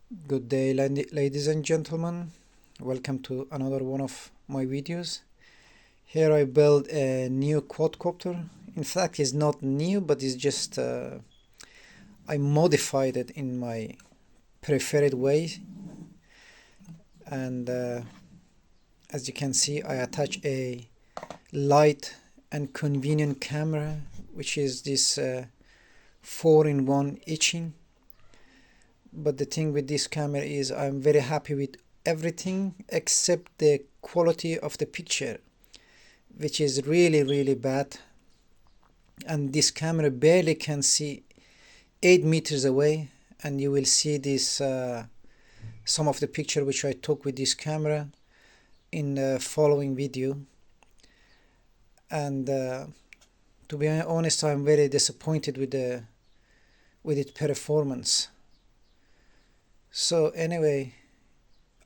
Good day, ladies and gentlemen. Welcome to another one of my videos. Here I build a new quadcopter. In fact, it's not new, but it's just I modified it in my preferred way. And as you can see, I attach a light and convenient camera, which is this 4-in-1 EACHINE. But the thing with this camera is I'm very happy with everything except the quality of the picture, which is really bad. And this camera barely can see 8 meters away, and you will see this some of the picture which I took with this camera in the following video. And to be honest, I'm very disappointed with its performance. So anyway,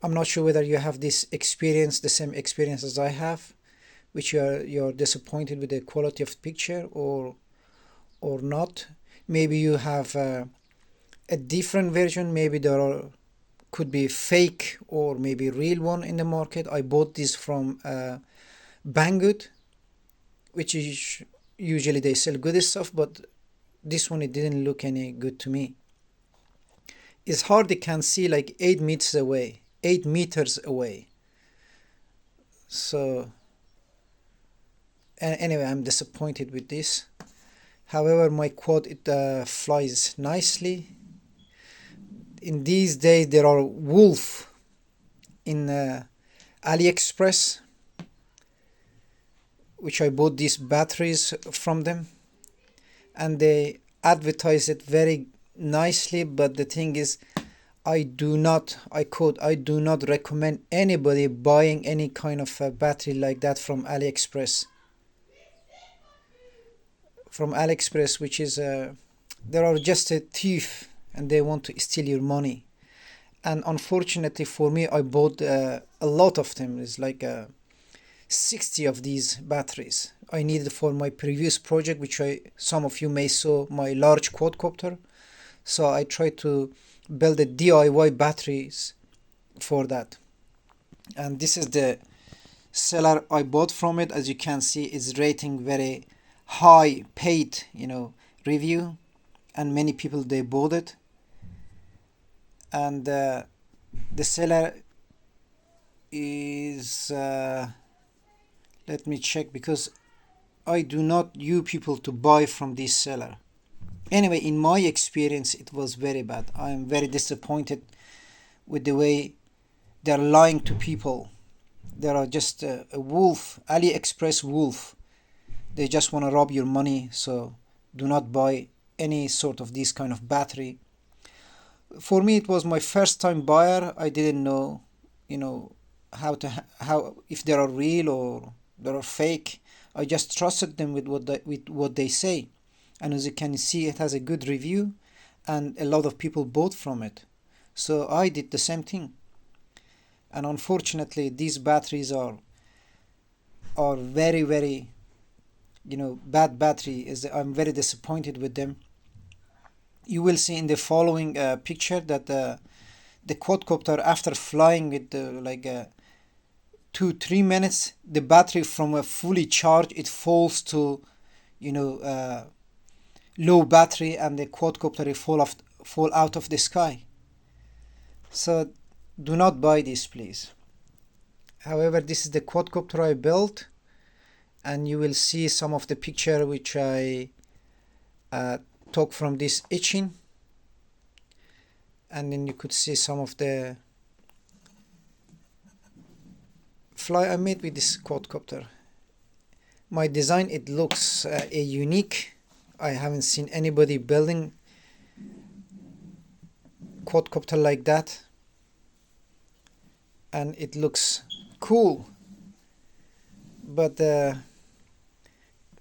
I'm not sure whether you have this experience, the same experience as I have, which you're disappointed with the quality of picture or not. Maybe you have a different version. Maybe could be fake or maybe real one in the market. I bought this from Banggood, which is usually they sell good stuff, but this one it didn't look any good to me. It's hard, you can see like 8 meters away, 8 meters away. So anyway, I'm disappointed with this. However, my quad it flies nicely. In these days there are wolf in Aliexpress, which I bought these batteries from them, and they advertise it very nicely, but the thing is I do not recommend anybody buying any kind of a battery like that from Aliexpress. Which is there are just a thief and they want to steal your money. And unfortunately for me, I bought a lot of them. It's like 60 of these batteries I needed for my previous project, which some of you may saw my large quadcopter. So I tried to build a DIY batteries for that. And this is the seller I bought from it. As you can see, it's rating very high paid, review, and many people they bought it. And the seller is let me check, because I do not use people to buy from this seller. Anyway, in my experience, it was very bad. I am very disappointed with the way they're lying to people. They are just a wolf, AliExpress wolf. They just want to rob your money, so do not buy any sort of this kind of battery. For me, it was my first time buyer. I didn't know, how if they are real or they are fake. I just trusted them with what they say. And as you can see, it has a good review and a lot of people bought from it. So I did the same thing. And unfortunately, these batteries are very bad battery. I'm very disappointed with them. You will see in the following picture that the quadcopter, after flying with 2-3 minutes, the battery from a fully charged, it falls to low battery, and the quadcopter fall out of the sky. So do not buy this, please. However, this is the quadcopter I built, and you will see some of the picture which I took from this EACHINE, and then you could see some of the fly I made with this quadcopter. My design, it looks unique. I haven't seen anybody building quadcopter like that, and it looks cool, but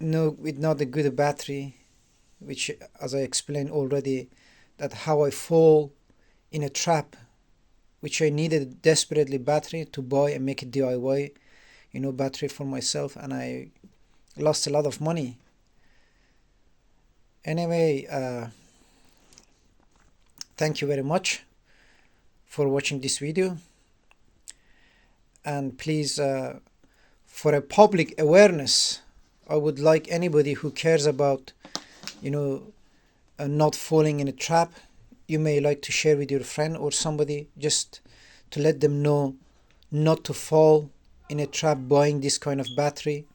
no, with not a good battery, which, as I explained already, that how I fall in a trap, which I needed desperately battery to buy and make a DIY battery for myself, and I lost a lot of money. Anyway, thank you very much. for watching this video, and please, for a public awareness, I would like anybody who cares about, not falling in a trap, you may like to share with your friend or somebody, just to let them know not to fall in a trap buying this kind of battery.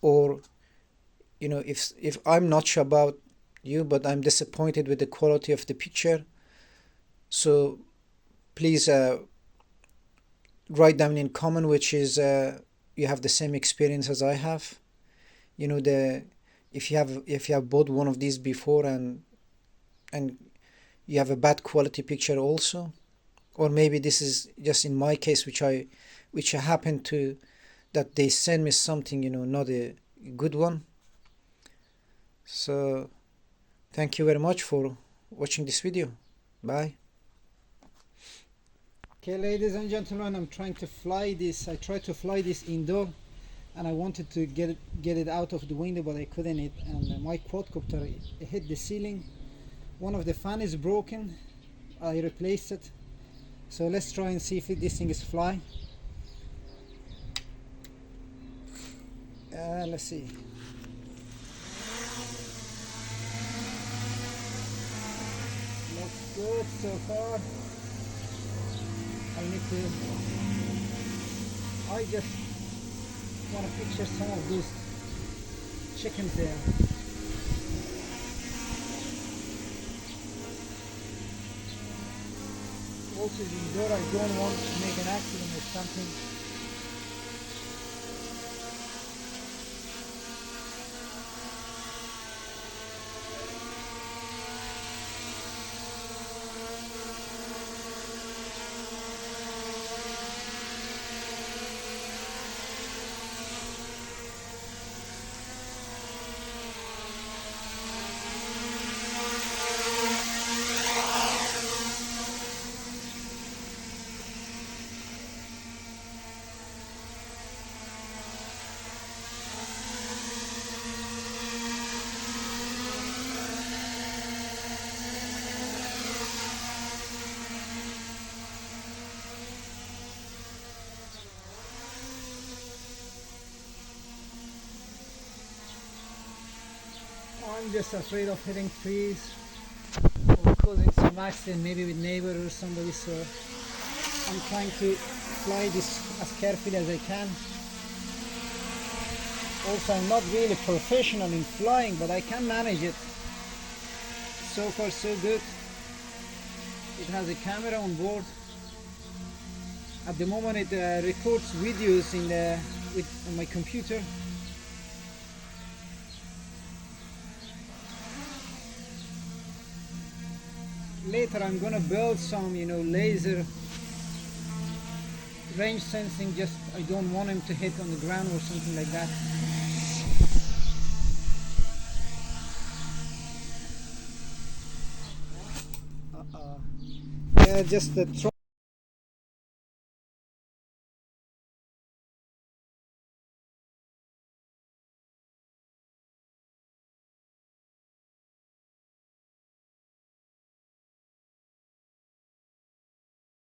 Or if I'm not sure about you, but I'm disappointed with the quality of the picture, so please write down in comment which is you have the same experience as I have. If you have bought one of these before and you have a bad quality picture also, or maybe this is just in my case, which I happened to, that they send me something not a good one. So thank you very much for watching this video. Bye. Okay, ladies and gentlemen, I'm trying to fly this. I tried to fly this indoor, and I wanted to get it out of the window, but I couldn't. And my quadcopter hit the ceiling. One of the fan is broken. I replaced it. So let's try and see if this thing is fly. Let's see. Looks good so far. I just want to picture some of those chickens there. Also indoor, I don't want to make an accident or something. I'm just afraid of hitting trees or causing some accident, maybe with neighbor or somebody, so I'm trying to fly this as carefully as I can. Also, I'm not really professional in flying, but I can manage it. So far so good. It has a camera on board. At the moment it records videos on my computer. Later I'm gonna build some, laser range sensing. Just I don't want him to hit on the ground or something like that. Yeah, just the